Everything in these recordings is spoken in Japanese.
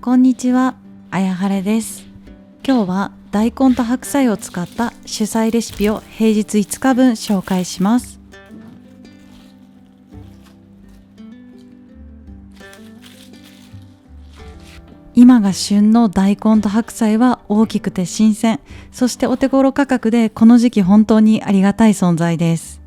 こんにちは、あやはれです。今日は大根と白菜を使った主菜レシピを平日5日分紹介します。今が旬の大根と白菜は大きくて新鮮、そしてお手頃価格でこの時期本当にありがたい存在です。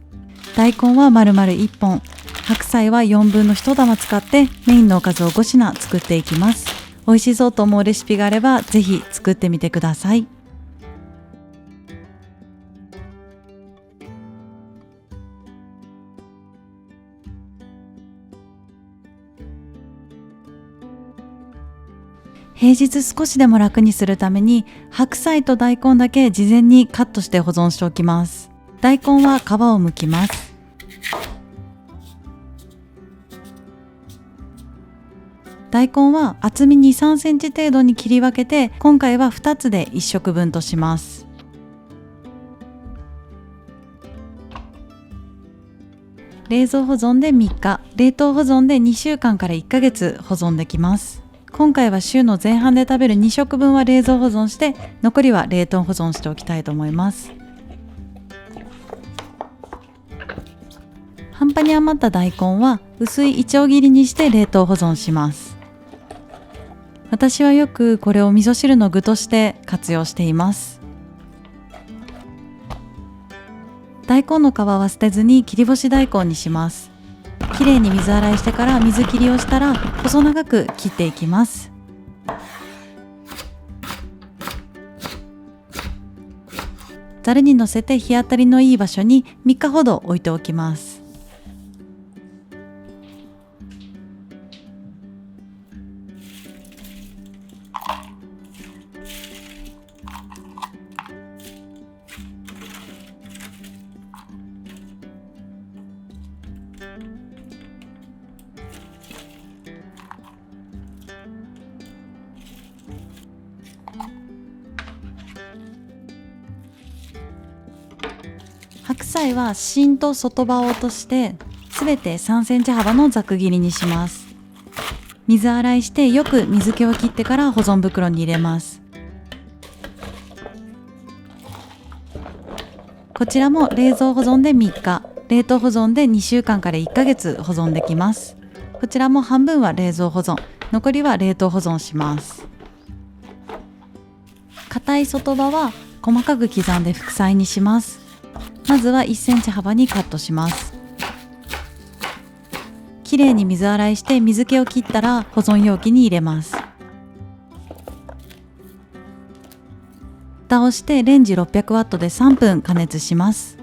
大根は丸々1本、白菜は4分の1玉使ってメインのおかずを5品作っていきます。美味しそうと思うレシピがあればぜひ作ってみてください。平日少しでも楽にするために白菜と大根だけ事前にカットして保存しておきます。大根は皮を剥きます。大根は厚み 2,3 センチ程度に切り分けて、今回は2つで1食分とします。冷蔵保存で3日、冷凍保存で2週間から1ヶ月保存できます。今回は週の前半で食べる2食分は冷蔵保存して、残りは冷凍保存しておきたいと思います。半端に余った大根は薄いいちょう切りにして冷凍保存します。私はよくこれを味噌汁の具として活用しています。大根の皮は捨てずに切り干し大根にします。きれいに水洗いしてから水切りをしたら細長く切っていきます。ざるにのせて日当たりのいい場所に3日ほど置いておきます。白菜は芯と外葉を落としてすべて3センチ幅のざく切りにします。水洗いしてよく水気を切ってから保存袋に入れます。こちらも冷蔵保存で3日、冷凍保存で2週間から1ヶ月保存できます。こちらも半分は冷蔵保存、残りは冷凍保存します。硬い外葉は細かく刻んで副菜にします。まずは1センチ幅にカットします。きれいに水洗いして水気を切ったら保存容器に入れます。蓋をしてレンジ600ワットで3分加熱します。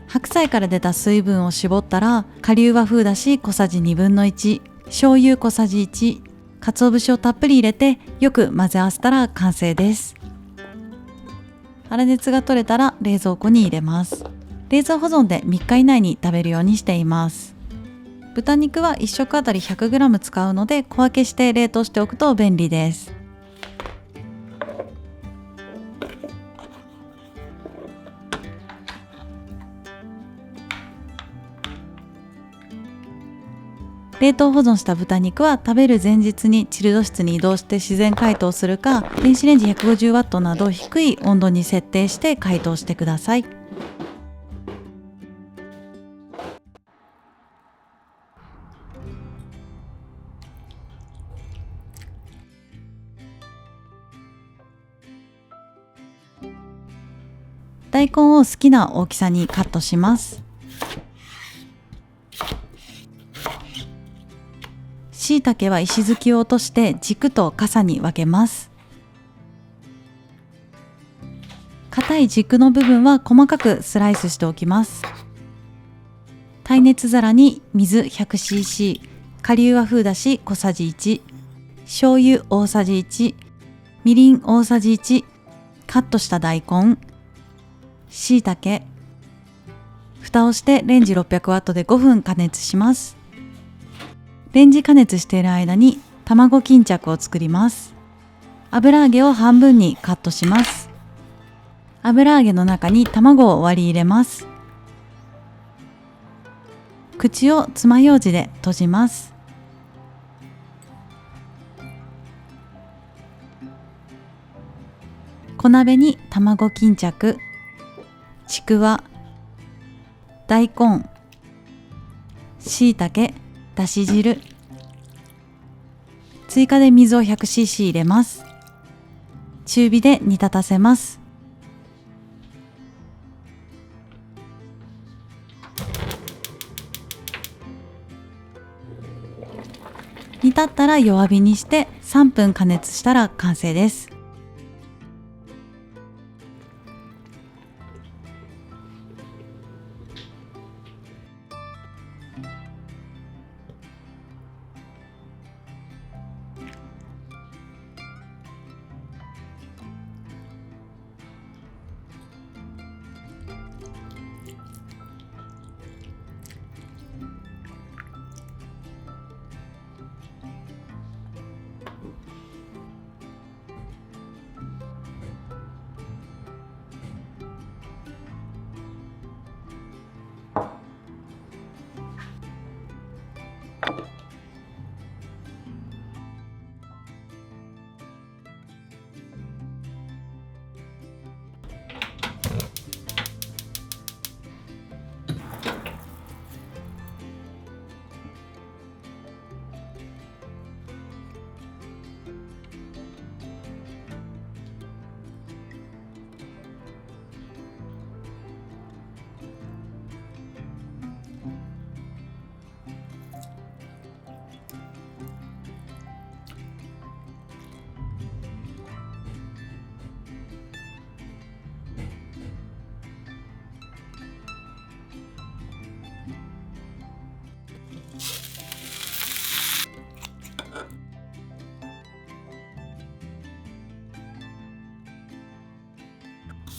白菜から出た水分を絞ったら、顆粒和風だし小さじ1/2、醤油小さじ1、鰹節をたっぷり入れてよく混ぜ合わせたら完成です。粗熱が取れたら冷蔵庫に入れます。冷蔵保存で3日以内に食べるようにしています。豚肉は1食あたり 100g 使うので小分けして冷凍しておくと便利です。冷凍保存した豚肉は食べる前日にチルド室に移動して自然解凍するか、電子レンジ150ワットなど低い温度に設定して解凍してください。大根を好きな大きさにカットします。椎茸は石突きを落として軸と傘に分けます。硬い軸の部分は細かくスライスしておきます。耐熱皿に水 100cc、顆粒和風だし小さじ1、醤油大さじ1、みりん大さじ1、カットした大根、椎茸、蓋をしてレンジ600ワットで5分加熱します。レンジ加熱している間に卵巾着を作ります。油揚げを半分にカットします。油揚げの中に卵を割り入れます。口を爪楊枝で閉じます。小鍋に卵巾着、ちくわ、大根、しいたけ、だし汁、追加で水を 100cc 入れます。中火で煮立たせます。煮立ったら弱火にして3分加熱したら完成です。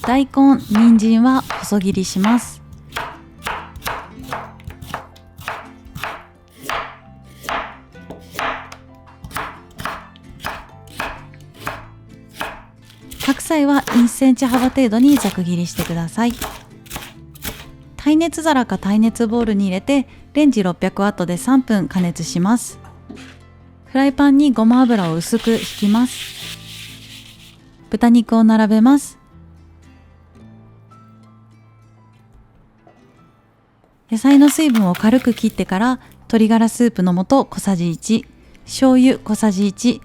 大根、人参は細切りします。白菜は1センチ幅程度にざく切りしてください。耐熱皿か耐熱ボウルに入れてレンジ600ワットで3分加熱します。フライパンにごま油を薄く引きます。豚肉を並べます。野菜の水分を軽く切ってから鶏ガラスープの素小さじ1、醤油小さじ1、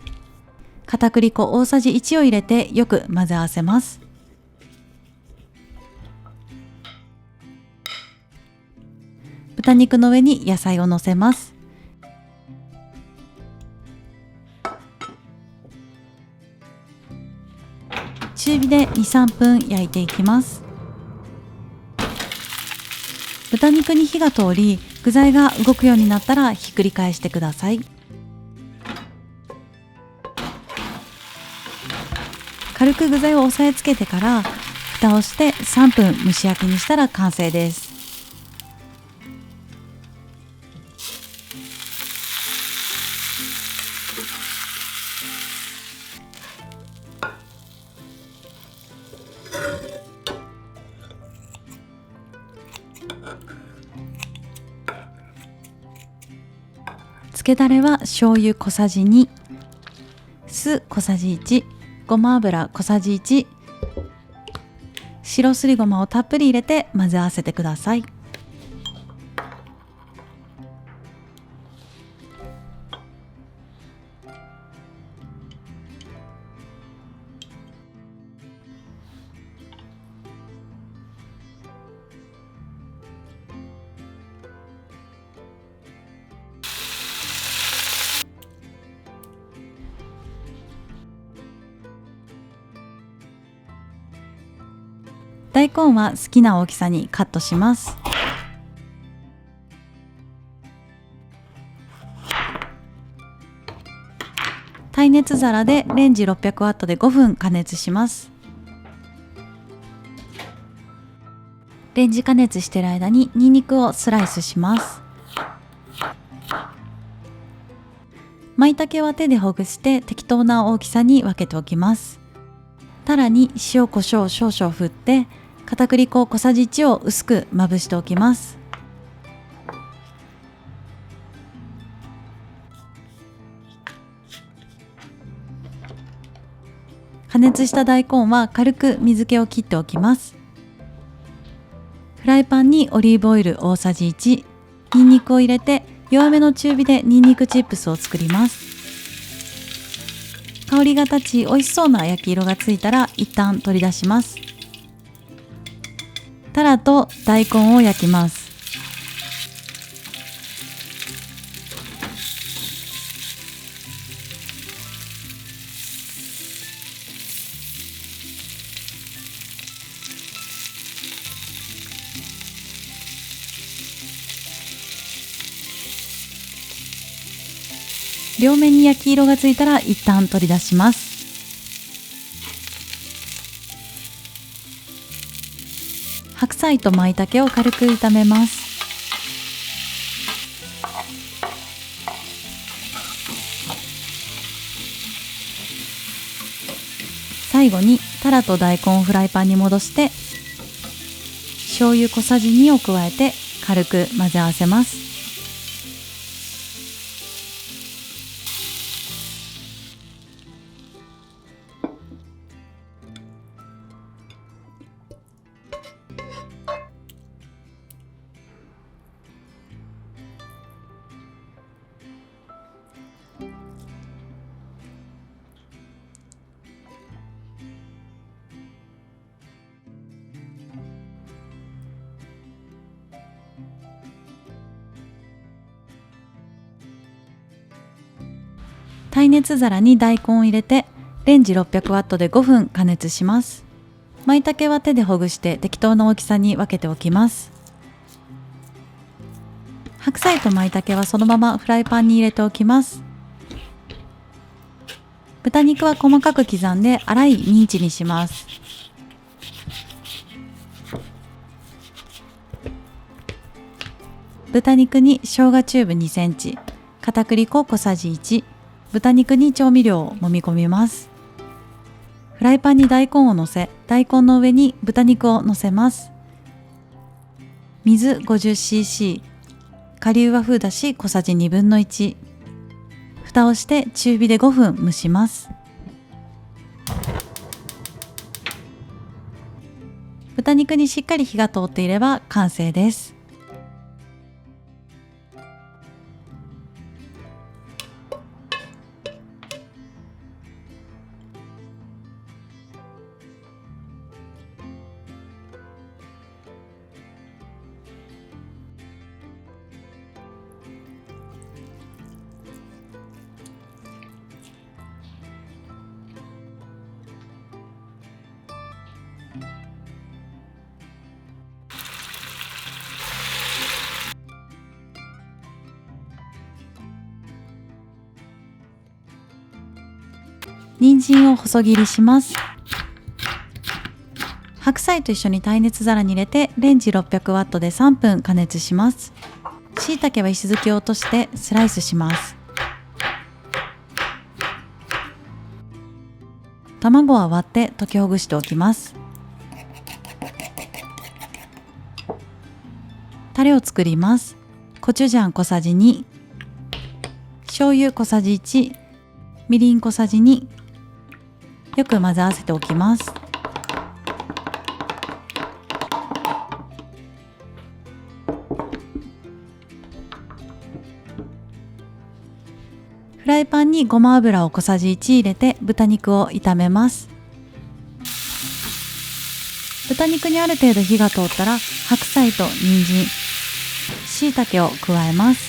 片栗粉大さじ1を入れてよく混ぜ合わせます。豚肉の上に野菜を乗せます。中火で 2,3 分焼いていきます。豚肉に火が通り、具材が動くようになったらひっくり返してください。軽く具材を押さえつけてから蓋をして3分蒸し焼きにしたら完成です。つけだれは醤油小さじ2、酢小さじ1、ごま油小さじ1、白すりごまをたっぷり入れて混ぜ合わせてください。大根は好きな大きさにカットします。耐熱皿でレンジ600ワットで5分加熱します。レンジ加熱している間にニンニクをスライスします。舞茸は手でほぐして適当な大きさに分けておきます。タラに塩コショウ少々振って片栗粉小さじ1を薄くまぶしておきます。加熱した大根は軽く水気を切っておきます。フライパンにオリーブオイル大さじ1、ニンニクを入れて弱めの中火でニンニクチップスを作ります。香りが立ち美味しそうな焼き色がついたら一旦取り出します。タラと大根を焼きます。両面に焼き色がついたら一旦取り出します。白菜と舞茸を軽く炒めます。最後にタラと大根をフライパンに戻して醤油小さじ2を加えて軽く混ぜ合わせます。耐熱皿に大根を入れてレンジ600ワットで5分加熱します。舞茸は手でほぐして適当な大きさに分けておきます。白菜と舞茸はそのままフライパンに入れておきます。豚肉は細かく刻んで粗いミンチにします。豚肉に生姜チューブ2センチ、片栗粉小さじ1、豚肉に調味料を揉み込みます。フライパンに大根を乗せ、大根の上に豚肉を乗せます。水 50cc、顆粒和風だし小さじ1/2。蓋をして中火で5分蒸します。豚肉にしっかり火が通っていれば完成です。人参を細切りします。白菜と一緒に耐熱皿に入れてレンジ600ワットで3分加熱します。椎茸は石突きを落としてスライスします。卵は割って溶きほぐしておきます。タレを作ります。コチュジャン小さじ2、醤油小さじ1、みりん小さじ2、よく混ぜ合わせておきます。フライパンにごま油を小さじ1入れて豚肉を炒めます。豚肉にある程度火が通ったら白菜と人参、椎茸を加えます。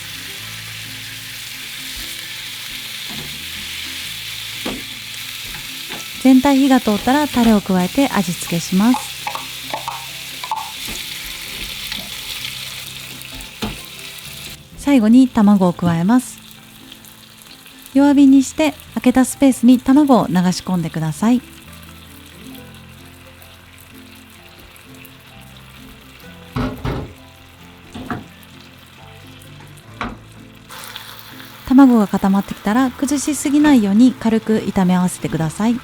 全体火が通ったらタレを加えて味付けします。最後に卵を加えます。弱火にして空けたスペースに卵を流し込んでください。卵が固まってきたら崩しすぎないように軽く炒め合わせてください。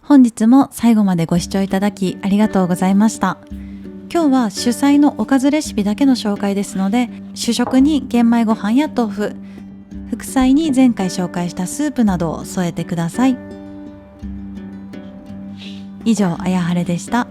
本日も最後までご視聴いただきありがとうございました。今日は主菜のおかずレシピだけの紹介ですので、主食に玄米ご飯や豆腐、副菜に前回紹介したスープなどを添えてください。以上、あやはれでした。